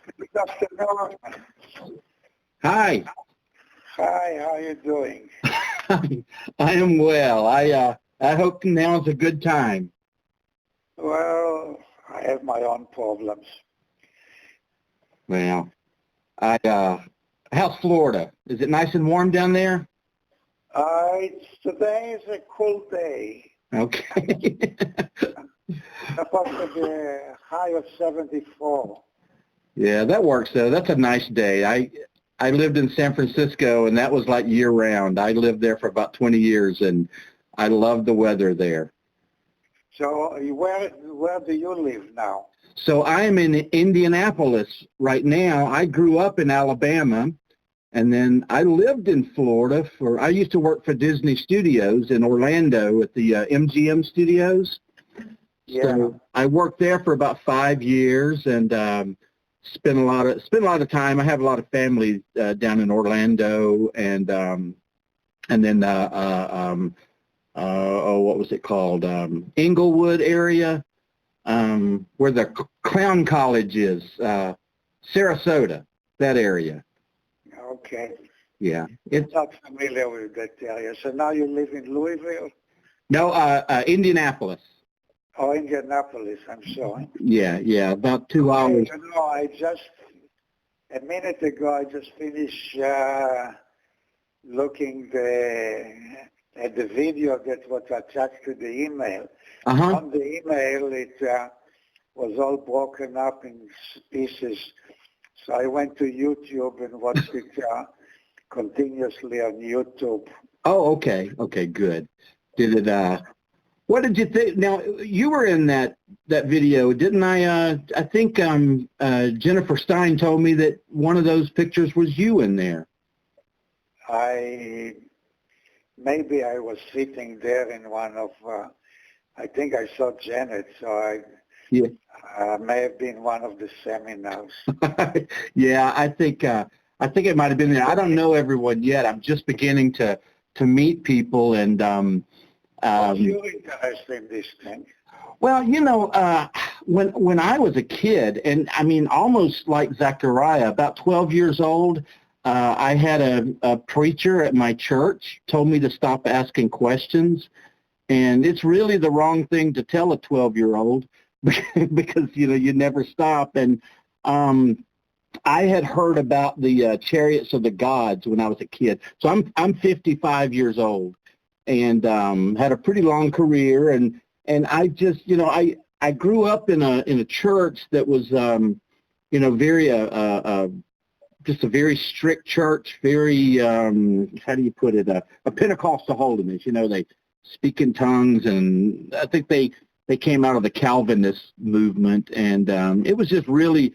Good afternoon. Hi. Hi, how are you doing? I am well. I hope now is a good time. Well, I have my own problems. Well, how's Florida? Is it nice and warm down there? Today is a cool day. Okay. Supposed to be a high of 74. Yeah, that works though. That's a nice day. I lived in San Francisco and that was like year round. I lived there for about 20 years and I love the weather there. So where do you live now? So I am in Indianapolis right now. I grew up in Alabama, and then I lived in Florida I used to work for Disney Studios in Orlando at the MGM Studios. Yeah. So I worked there for about 5 years and spent a lot of time. I have a lot of family down in Orlando and then what was it called? Inglewood area, where the Clown College is, Sarasota, that area. Okay. Yeah. I'm not familiar with that area. So now you live in Louisville? No, Indianapolis. Oh, Indianapolis, I'm sorry. Yeah, about 2 hours. You know, a minute ago, I just finished looking at the video that was attached to the email. Uh-huh. On the email, it was all broken up in pieces. So I went to YouTube and watched it continuously on YouTube. Oh, okay. Okay, good. Did it, what did you think? Now, you were in that video, didn't I? I think Jennifer Stein told me that one of those pictures was you in there. Maybe I was sitting there in one of, I think I saw Janet, so I may have been one of the seminars. Yeah, I think it might have been there. I don't know everyone yet. I'm just beginning to meet people and. You're interested in this thing. Well, you know, when I was a kid, and I mean almost like Zechariah, about 12 years old, I had a preacher at my church told me to stop asking questions, and it's really the wrong thing to tell a 12-year-old because you never stop. And I had heard about the chariots of the gods when I was a kid, so I'm 55 years old. And had a pretty long career, and I just I grew up in a church that was very just a very strict church, very how do you put it, a Pentecostal holiness. They speak in tongues, and I think they came out of the Calvinist movement, and it was really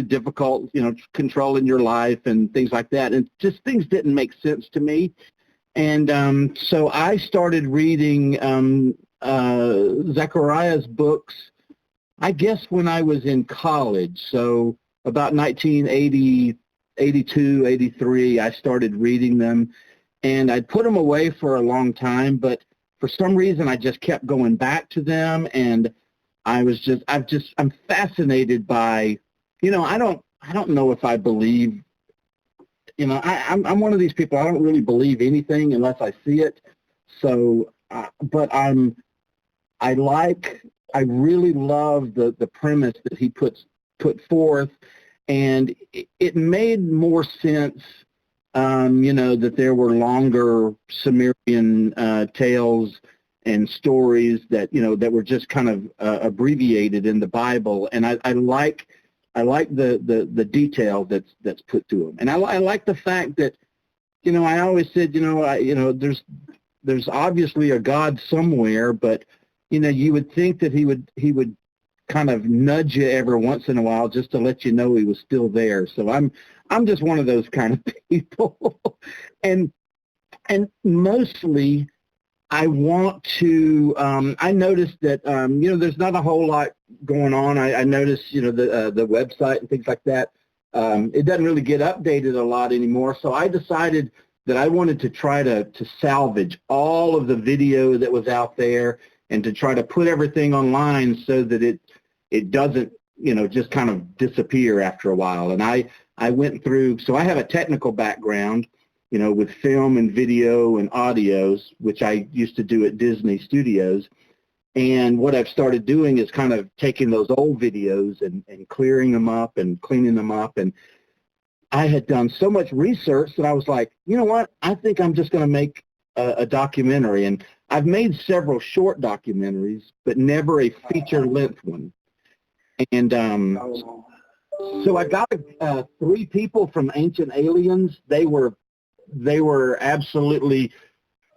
difficult, controlling your life and things like that, and just things didn't make sense to me. And so I started reading Zechariah's books, I guess, when I was in college. So about 1980, 82, 83, I started reading them. And I'd put them away for a long time, but for some reason I just kept going back to them. And I'm fascinated by, I don't know if I believe. I'm one of these people. I don't really believe anything unless I see it. So, but I really love the premise that he put forth, and it made more sense, that there were longer Sumerian tales and stories that were just kind of abbreviated in the Bible, and I like the detail that's put to them, and I like the fact that I always said there's obviously a God somewhere, but you would think that he would kind of nudge you every once in a while just to let you know he was still there. So I'm just one of those kind of people, and mostly I want to. I noticed that there's not a whole lot going on. I noticed the website and things like that. It doesn't really get updated a lot anymore. So I decided that I wanted to try to salvage all of the video that was out there and to try to put everything online so that it doesn't just kind of disappear after a while. And I went through, so I have a technical background, with film and video and audios, which I used to do at Disney Studios. And what I've started doing is kind of taking those old videos and clearing them up and cleaning them up. And I had done so much research that I was like, you know what, I think I'm just going to make a documentary. And I've made several short documentaries, but never a feature-length one. And so I got 3 people from Ancient Aliens. They were absolutely,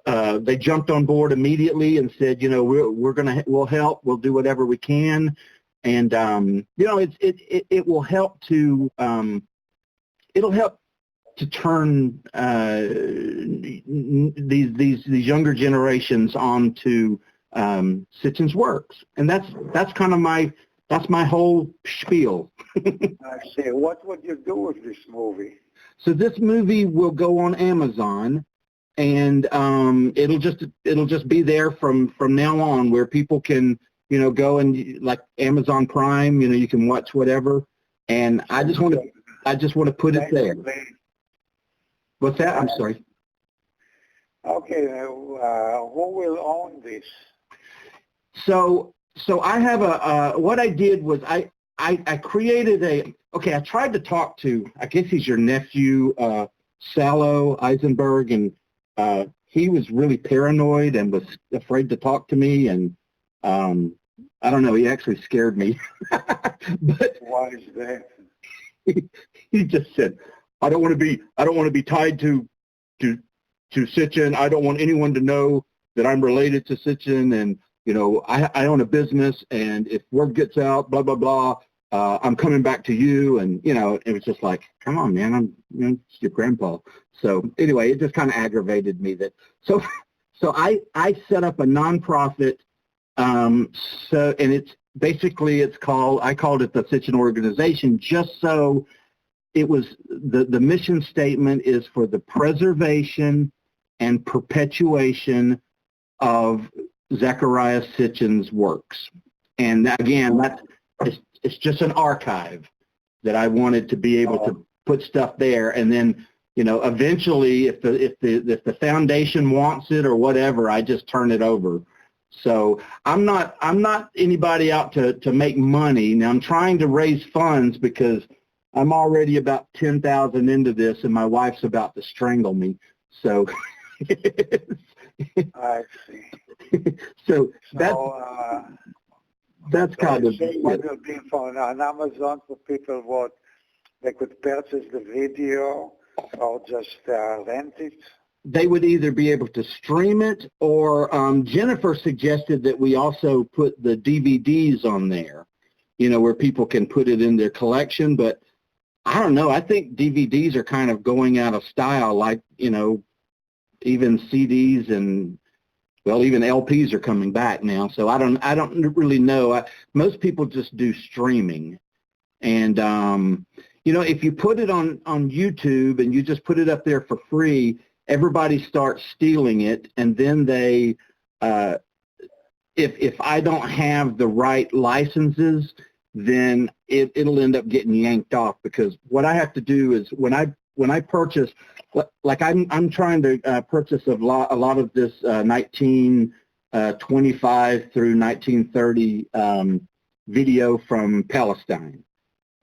they jumped on board immediately and said, we'll help, we'll do whatever we can. And, it will help to, it'll help to turn these younger generations onto Sitchin's works. And that's kind of my whole spiel. I see. What would you do with this movie? So this movie will go on Amazon, and it'll just be there from now on, where people can go and, like Amazon Prime, you can watch whatever. And I just want to put it there. What's that? I'm sorry. Okay. Who will own this? So I have what I did was I created I tried to talk to, I guess he's your nephew, Salo Eisenberg, and he was really paranoid and was afraid to talk to me, and I don't know, he actually scared me. But why is that? He just said, I don't want to be tied to Sitchin. I don't want anyone to know that I'm related to Sitchin, and I own a business, and if word gets out, blah blah blah, I'm coming back to you. And it was just like, come on, man, I'm your grandpa. So anyway, it just kind of aggravated me that. So I set up a nonprofit. And I called it the Sitchin Organization, just so it was the mission statement is for the preservation and perpetuation of Zecharia Sitchin's works. And again, it's just an archive that I wanted to be able to put stuff there. And then, eventually if the foundation wants it or whatever, I just turn it over. So I'm not anybody out to make money. Now I'm trying to raise funds because I'm already about 10,000 into this, and my wife's about to strangle me. So I see. So that's kind of what will be on Amazon for people what they could purchase the video or just rent it. They would either be able to stream it, or Jennifer suggested that we also put the DVDs on there, where people can put it in their collection. But I don't know. I think DVDs are kind of going out of style, like, even CDs and, well, even LPs are coming back now. So I don't really know. Most people just do streaming. And, if you put it on YouTube and you just put it up there for free, everybody starts stealing it. And then they, if I don't have the right licenses, then it'll end up getting yanked off, because what I have to do is when I purchase, like I'm trying to purchase a lot of this 1925 through 1930 video from Palestine,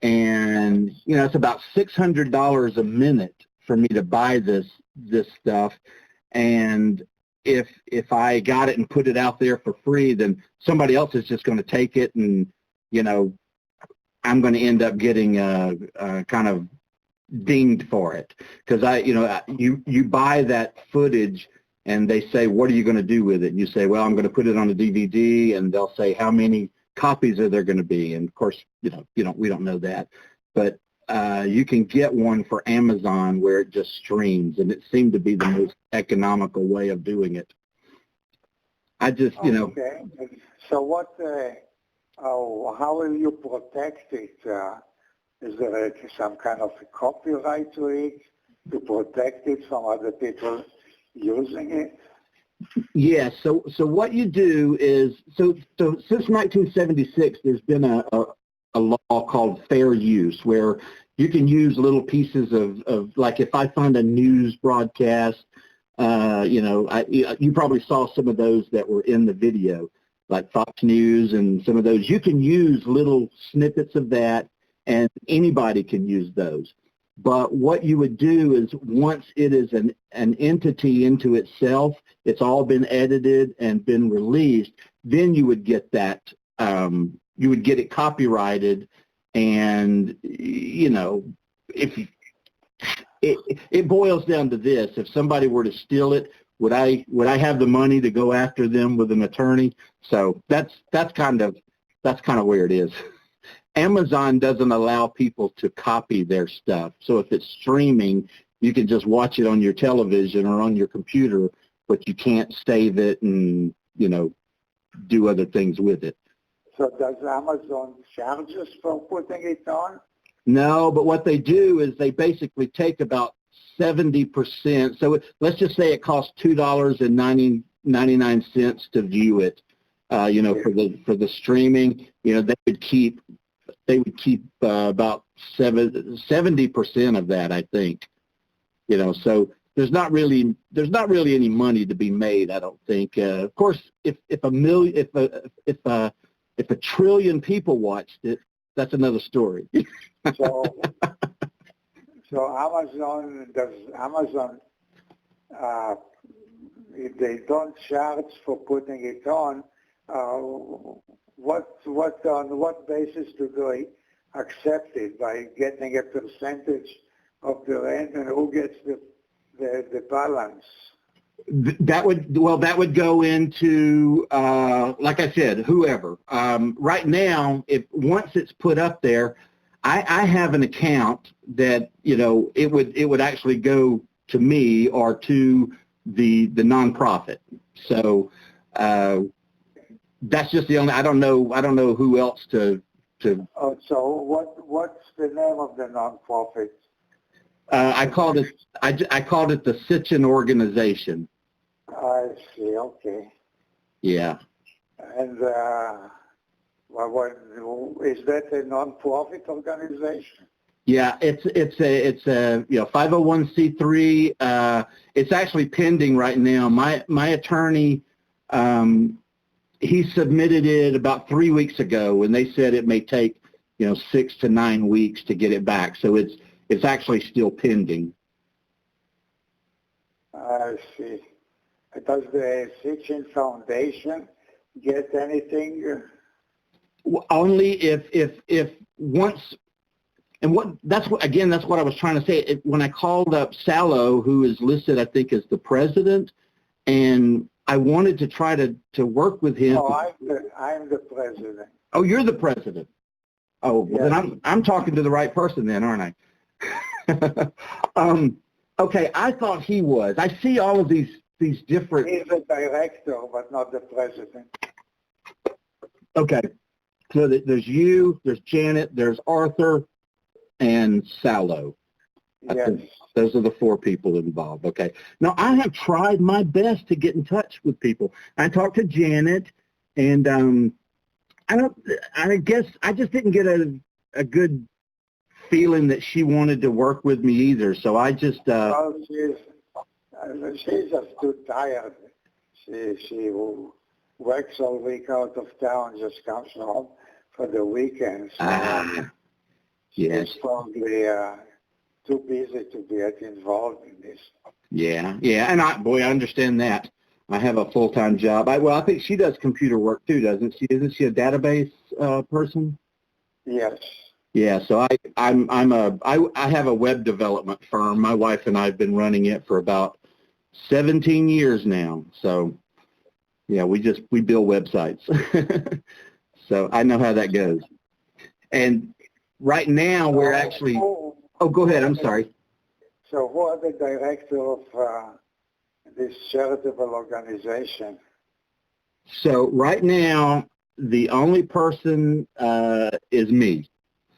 and it's about $600 a minute for me to buy this stuff, and if I got it and put it out there for free, then somebody else is just going to take it, and I'm going to end up getting kind of dinged for it, because you buy that footage and they say, what are you going to do with it? And you say, well, I'm going to put it on a DVD, and they'll say, how many copies are there going to be? And of course, we don't know that, but you can get one for Amazon where it just streams, and it seemed to be the most economical way of doing it. I just, Okay. So what? How will you protect it? Is there some kind of a copyright to it to protect it from other people using it? Yeah. So what you do is, so since 1976, there's been a a law called fair use, where you can use little pieces of like if I find a news broadcast, you probably saw some of those that were in the video, like Fox News and some of those. You can use little snippets of that, and anybody can use those. But what you would do is once it is an entity into itself, it's all been edited and been released, then you would get that, you would get it copyrighted. And, if it boils down to this: if somebody were to steal it, would I have the money to go after them with an attorney? So that's kind of where it is. Amazon doesn't allow people to copy their stuff. So if it's streaming, you can just watch it on your television or on your computer, but you can't save it and, do other things with it. So does Amazon charge us for putting it on? No, but what they do is they basically take about 70%. So let's just say it costs $2.99 to view it, for the streaming. They would keep about 70% of that, I think. So there's not really any money to be made, I don't think. Of course, if a trillion people watched it, that's another story. So Amazon if they don't charge for putting it on, on what basis do they accept it? By getting a percentage of the rent, and who gets the balance? That would go into, like I said, whoever. Right now, once it's put up there, I have an account that it would actually go to me or to the nonprofit. So that's just the only. I don't know who else to. Oh, so what's the name of the nonprofit? I called it the Sitchin organization. I see. Okay. Yeah. And is that a nonprofit organization? Yeah, it's a 501c3. It's actually pending right now. My attorney, he submitted it about 3 weeks ago, and they said it may take 6 to 9 weeks to get it back. So it's actually still pending. I see. Does the Sitchin Foundation get anything? Only if once, and that's what I was trying to say. When I called up Salo, who is listed, I think, as the president, and I wanted to try to work with him. Oh, I'm the president. Oh, you're the president. Oh, yes. Well, then I'm talking to the right person then, aren't I? Okay, I thought he was. I see all of these different. He's the director, but not the president. Okay, so there's you, there's Janet, there's Arthur, and Salo. Yes. Those are the 4 people involved. Okay. Now, I have tried my best to get in touch with people. I talked to Janet, and I guess I just didn't get a good feeling that she wanted to work with me either. So I just. Well, she's just too tired. She works all week out of town, just comes home for the weekends. Yes. She's probably too busy to get involved in this. Yeah, and I understand that. I have a full-time job. I think she does computer work too, doesn't she? Isn't she a database person? Yes. Yeah, so I have a web development firm. My wife and I have been running it for about 17 years now. So yeah, we build websites. So I know how that goes. And right now we're actually. Oh, go ahead. I'm sorry. So who are the director of this charitable organization? So right now, the only person is me.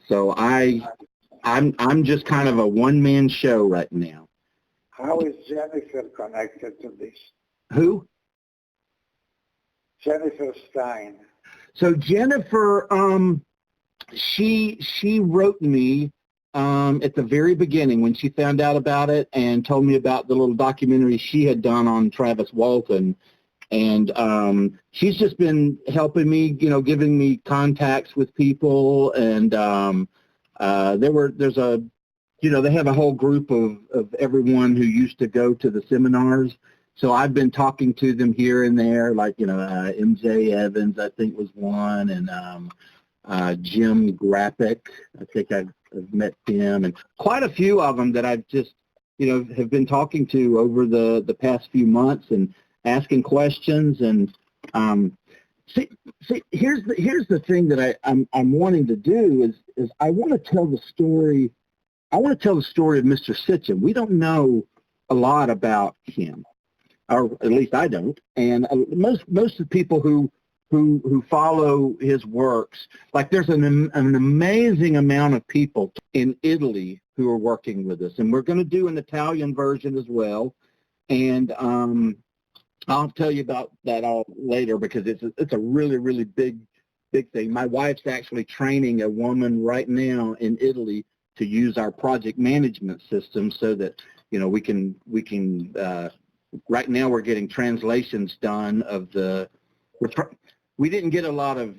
So I'm just kind of a one-man show right now. How is Jennifer connected to this? Who? Jennifer Stein. So Jennifer, she wrote me at the very beginning when she found out about it and told me about the little documentary she had done on Travis Walton. And she's just been helping me, you know, giving me contacts with people. And there's a, you know, they have a whole group of everyone who used to go to the seminars. So I've been talking to them here and there, like, you know, MJ Evans, I think, was one, and Jim Grappick, I think I've met him, and quite a few of them that I've just, you know, have been talking to over the past few months and asking questions. And see, here's the thing that I'm wanting to do is I want to tell the story. I want to tell the story of Mr. Sitchin. We don't know a lot about him, or at least I don't. And most of the people who follow his works, like there's an amazing amount of people in Italy who are working with us, and we're going to do an Italian version as well. And I'll tell you about that all later because it's a really, really big thing. My wife's actually training a woman right now in Italy to use our project management system so that, you know, we can right now we're getting translations done of we didn't get a lot of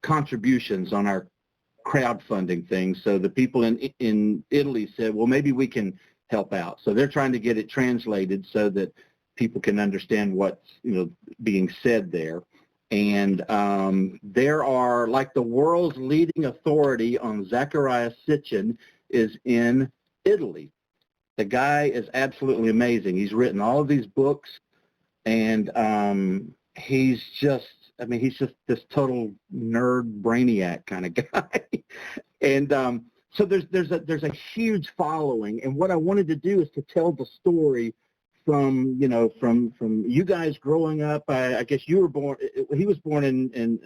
contributions on our crowdfunding thing, so the people in Italy said, well, maybe we can help out. So they're trying to get it translated so that people can understand what's, you know, being said there. And there are, like, the world's leading authority on Zecharia Sitchin is in Italy. The guy is absolutely amazing. He's written all of these books, and he's just this total nerd brainiac kind of guy. And so there's a huge following. And what I wanted to do is to tell the story from you guys growing up. I guess you were born. He was born in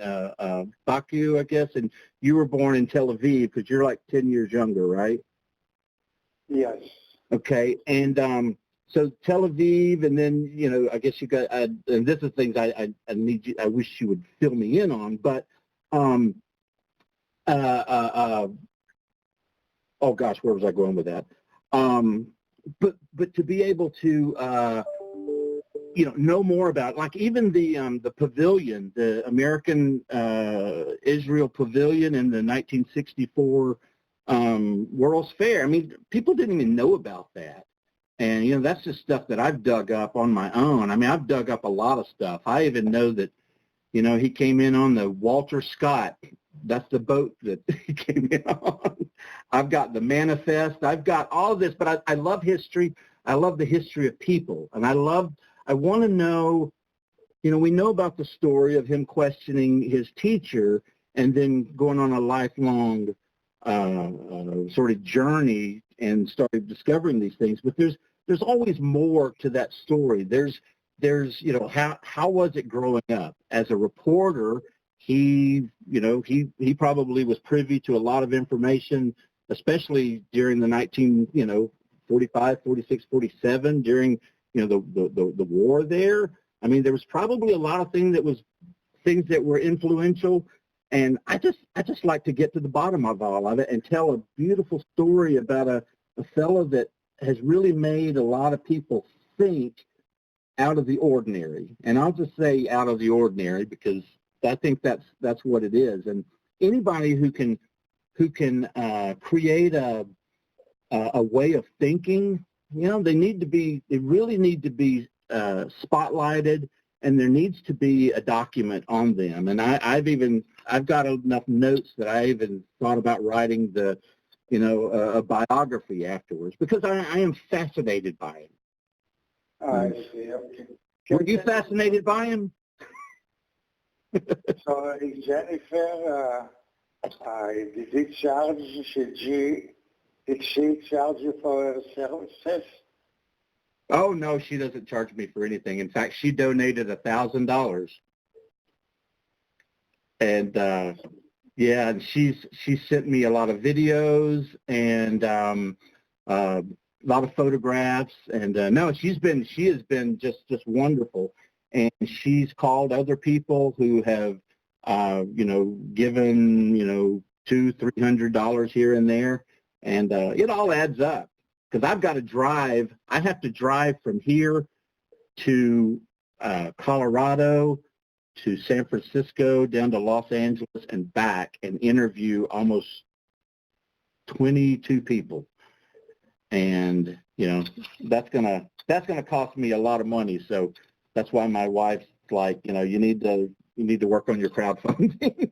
Baku, I guess, and you were born in Tel Aviv because you're like 10 years younger, right? Yes. Okay, and so Tel Aviv, and then, you know, I guess you got. And this is things I need you. I wish you would fill me in on, but oh gosh, where was I going with that? But to be able to know more about, like, even the pavilion, the American Israel Pavilion in the 1964 World's Fair. I mean, people didn't even know about that. And, you know, that's just stuff that I've dug up on my own. I mean, I've dug up a lot of stuff. I even know that, you know, he came in on the Walter Scott. That's the boat that he came in on. I've got the manifest. I've got all this, but I love history. I love the history of people. And I want to know, you know, we know about the story of him questioning his teacher and then going on a lifelong sort of journey and started discovering these things. But there's always more to that story. There's you know, how was it growing up as a reporter? He probably was privy to a lot of information, especially during the 1945, 46, 47, during, you know, the war there. I mean, there was probably a lot of things that were influential. And I just like to get to the bottom of all of it and tell a beautiful story about a fellow that has really made a lot of people think out of the ordinary. And I'll just say out of the ordinary because I think that's what it is. And anybody who can create a way of thinking, you know, they really need to be spotlighted, and there needs to be a document on them. And I've got enough notes that I even thought about writing a biography afterwards because I am fascinated by him. I see. Okay. Were you fascinated by him? So Jennifer, did she charge you for her services? Oh, no, she doesn't charge me for anything. In fact, she donated $1,000. And, and she sent me a lot of videos and a lot of photographs. And, no, she has been just wonderful. And she's called other people who have, given, $200-300 here and there, and it all adds up. Because I've got to drive. I have to drive from here to Colorado, to San Francisco, down to Los Angeles, and back, and interview almost 22 people. And that's gonna cost me a lot of money. So that's why my wife's like, you need to work on your crowdfunding.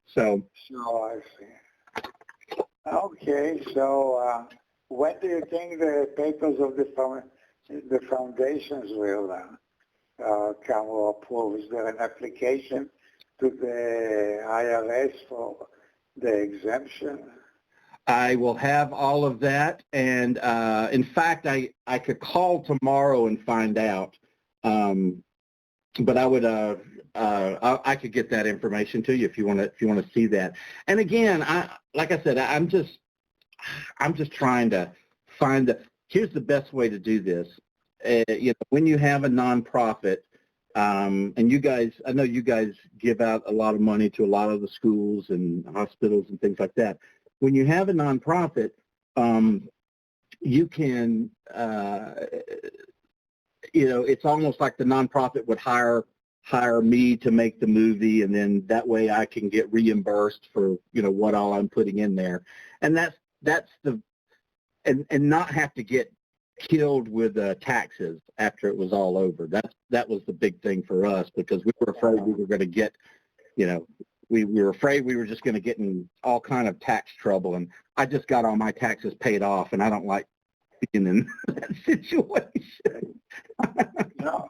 So I see. Okay, so when do you think the papers of the foundations will come approved? Is there an application to the IRS for the exemption? I will have all of that, and in fact, I could call tomorrow and find out. But I would I could get that information to you if you want to see that. And again, like I said, I'm just trying to find here's the best way to do this. When you have a nonprofit, and you guys, I know you guys give out a lot of money to a lot of the schools and hospitals and things like that. When you have a nonprofit, you can, it's almost like the nonprofit would hire me to make the movie, and then that way I can get reimbursed for, what all I'm putting in there. And that's the, and not have to get killed with taxes after it was all over. That was the big thing for us, because we were afraid we were going to get, we were afraid we were just going to get in all kind of tax trouble. And I just got all my taxes paid off, and I don't like being in that situation. No,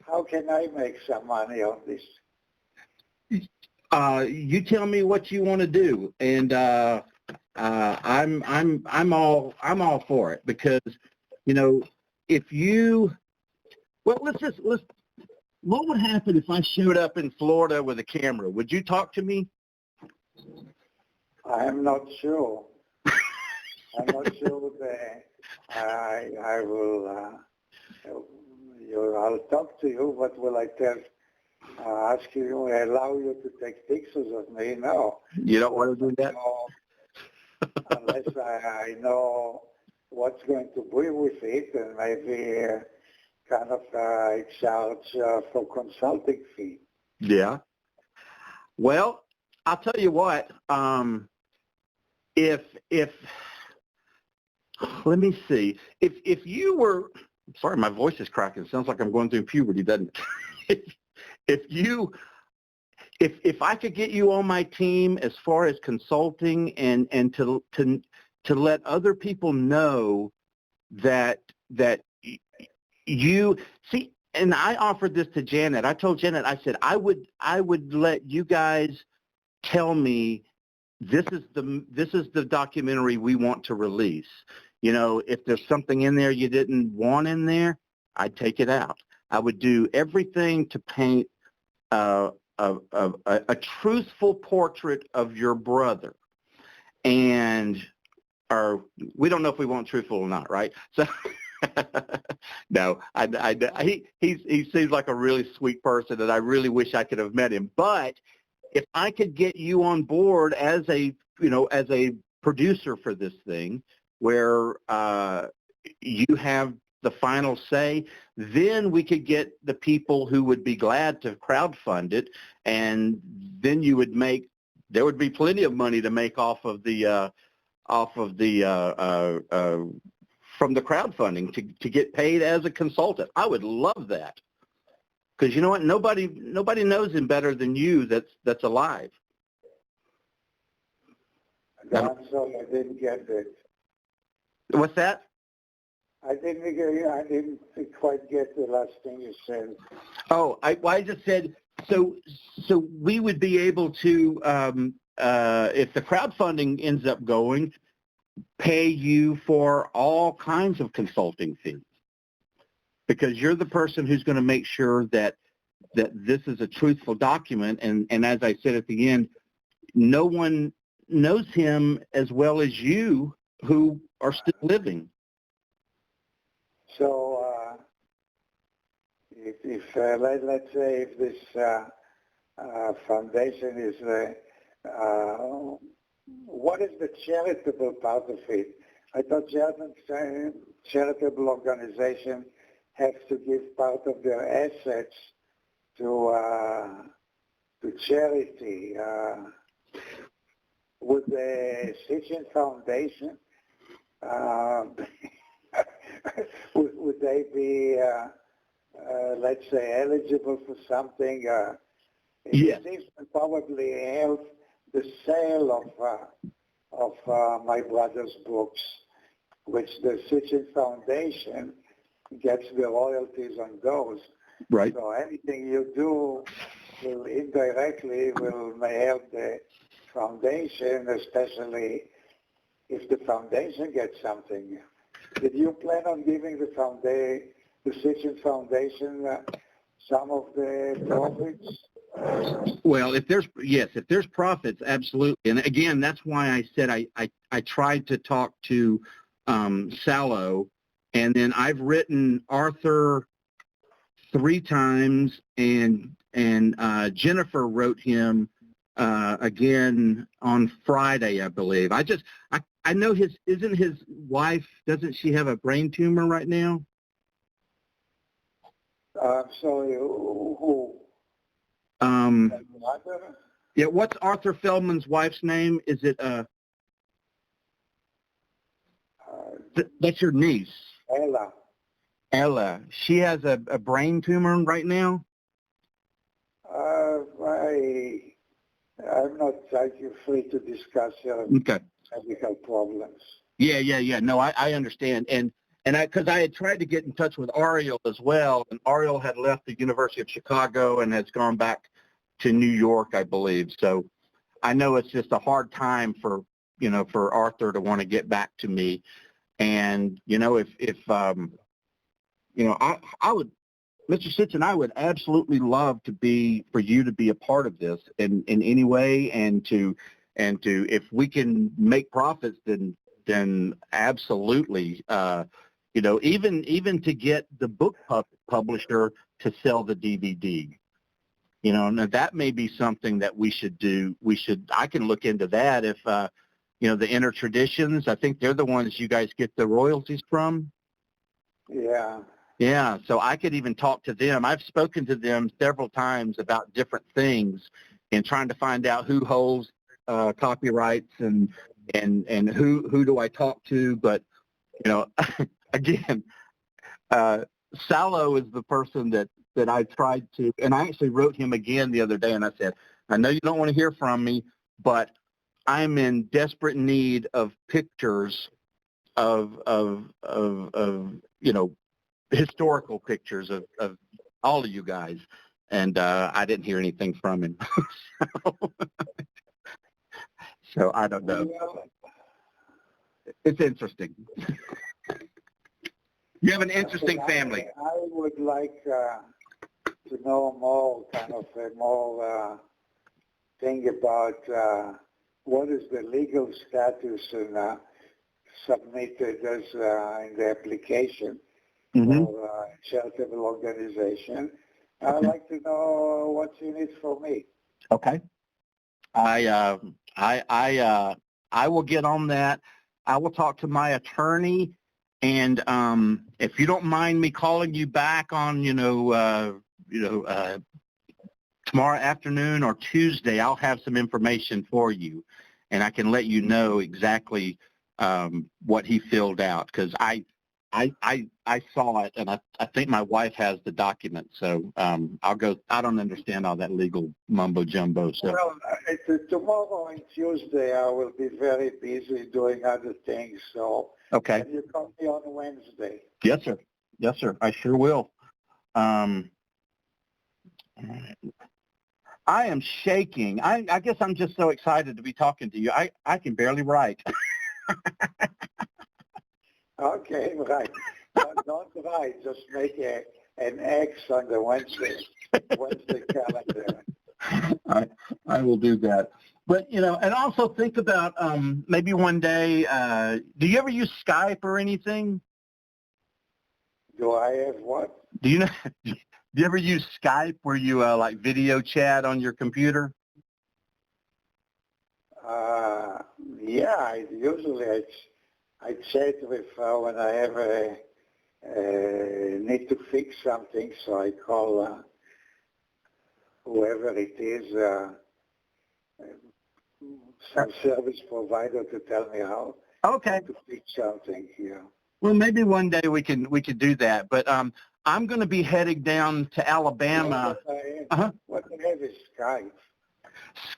how can I make some money on this? You tell me what you want to do, and I'm all for it, because if you, well, what would happen if I showed up in Florida with a camera? Would you talk to me? I'm not sure. I'm not sure that I will. I'll talk to you, but will I ask you, allow you to take pictures of me? No. You don't want to do that? No, unless I know what's going to be with it, and maybe kind of charge for consulting fee. Yeah. Well, I'll tell you what. If let me see. If you were, sorry, my voice is cracking. It sounds like I'm going through puberty, doesn't it? If I could get you on my team as far as consulting and to let other people know that you see, and I offered this to Janet. I told Janet, I said I would let you guys tell me this is the documentary we want to release. If there's something in there you didn't want in there, I'd take it out. I would do everything to paint a truthful portrait of your brother. And we don't know if we want truthful or not, right? So no, he seems like a really sweet person, and I really wish I could have met him. But if I could get you on board as a producer for this thing, where you have the final say, then we could get the people who would be glad to crowdfund it, and then there would be plenty of money to make off of the from the crowdfunding to get paid as a consultant. I would love that, because you know what? Nobody knows him better than you. That's alive. I'm sorry, I didn't get it. What's that? I didn't quite get the last thing you said. Oh, I just said, so we would be able to, if the crowdfunding ends up going, pay you for all kinds of consulting fees, because you're the person who's going to make sure that this is a truthful document. And as I said at the end, no one knows him as well as you, who are still living. So if let's say if this foundation is what is the charitable part of it? I thought charitable organization have to give part of their assets to charity. Would the Sitchin Foundation would they be, let's say, eligible for something? Yes. It seems to probably help the sale of my brother's books, which the Sitchin Foundation gets the royalties on those. Right. So anything you do will indirectly may help the foundation, especially if the foundation gets something. Did you plan on giving the Sitchin Foundation some of the profits? Well, if there's profits, absolutely. And again, that's why I said I tried to talk to Sallow, and then I've written Arthur 3 times, and Jennifer wrote him again on Friday, I believe. I know isn't his wife, doesn't she have a brain tumor right now? Sorry, who? Yeah, what's Arthur Feldman's wife's name? Is it that's your niece. Ella. She has a brain tumor right now? I'm not free to discuss your medical problems. Yeah. No, I understand. And because I had tried to get in touch with Ariel as well, and Ariel had left the University of Chicago and has gone back to New York, I believe. So I know it's just a hard time for Arthur to want to get back to me. And, if I would, Mr. Sitchin, I would absolutely love for you to be a part of this in any way, and to if we can make profits, then absolutely, even to get the book publisher to sell the DVD. Now that may be something that we should do. I can look into that if, the Inner Traditions, I think they're the ones you guys get the royalties from. Yeah. Yeah, so I could even talk to them. I've spoken to them several times about different things and trying to find out who holds copyrights and who do I talk to. But, again, Sallow is the person that I tried to, and I actually wrote him again the other day, and I said, I know you don't want to hear from me, but I'm in desperate need of pictures of historical pictures of all of you guys, and I didn't hear anything from him. So I don't know. It's interesting. You have an interesting family. I would like to know more, thing about what is the legal status and submitted as in the application for a charitable organization. I'd like to know what's in it for me. Okay. I will get on that. I will talk to my attorney, and if you don't mind me calling you back on, tomorrow afternoon or Tuesday, I'll have some information for you, and I can let you know exactly what he filled out, because I saw it, and I think my wife has the document, so I'll go. I don't understand all that legal mumbo jumbo. So. Well, tomorrow and Tuesday I will be very busy doing other things. So okay. Can you call me on Wednesday? Yes, sir. Yes, sir. I sure will. I am shaking. I guess I'm just so excited to be talking to you. I can barely write. Okay, right. Don't write. Just make an X on the Wednesday calendar. I will do that. But, and also think about maybe one day, do you ever use Skype or anything? Do I have what? Do you ever use Skype where you like video chat on your computer? Yeah, usually I chat with her when I have need to fix something, so I call whoever it is, some service provider to tell me how Okay. to fix something here. Well, maybe one day we could do that. But I'm going to be heading down to Alabama. What I have is Skype.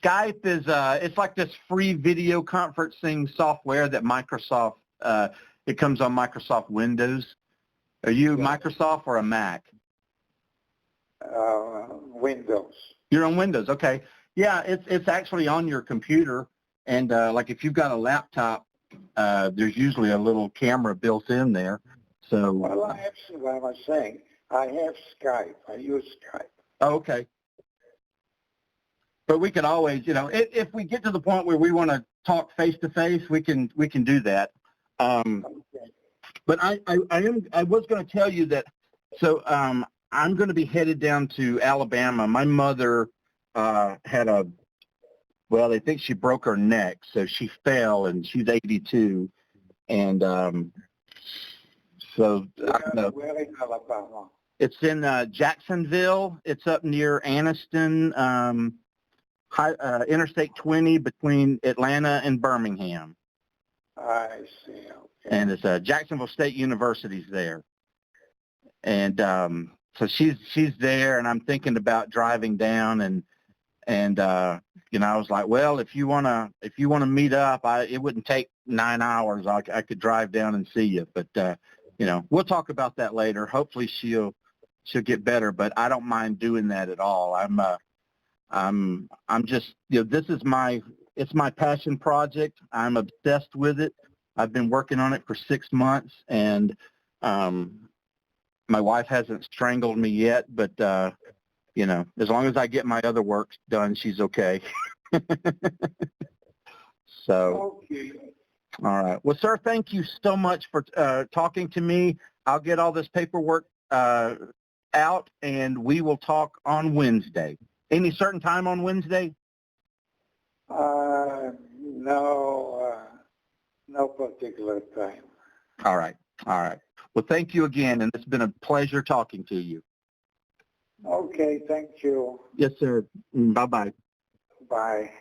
Skype is it's like this free video conferencing software that Microsoft it comes on Microsoft Windows. Are you Microsoft or a Mac? Windows. You're on Windows, okay. Yeah, it's actually on your computer, and like if you've got a laptop, there's usually a little camera built in there. So. Well, I have, what I was saying, I have Skype. I use Skype. Oh, okay. But we could always, if we get to the point where we want to talk face to face, we can do that. Okay. But I was going to tell you that. So I'm going to be headed down to Alabama. My mother had they think she broke her neck, so she fell, and she's 82, and so I don't know. Where in Alabama? It's in Jacksonville. It's up near Anniston. Interstate 20 between Atlanta and Birmingham. I see. Okay. And it's Jacksonville State University's there. And so she's there, and I'm thinking about driving down, and I was like, well, if you wanna meet up, it wouldn't take 9 hours. I could drive down and see you, but we'll talk about that later. Hopefully she'll get better, but I don't mind doing that at all. I'm just, this is it's my passion project. I'm obsessed with it. I've been working on it for 6 months, and my wife hasn't strangled me yet, but as long as I get my other work done, she's okay. So, okay. All right. Well, sir, thank you so much for talking to me. I'll get all this paperwork out, and we will talk on Wednesday. Any certain time on Wednesday? No particular time. All right. Well, thank you again, and it's been a pleasure talking to you. Okay, thank you. Yes, sir. Bye-bye. Bye.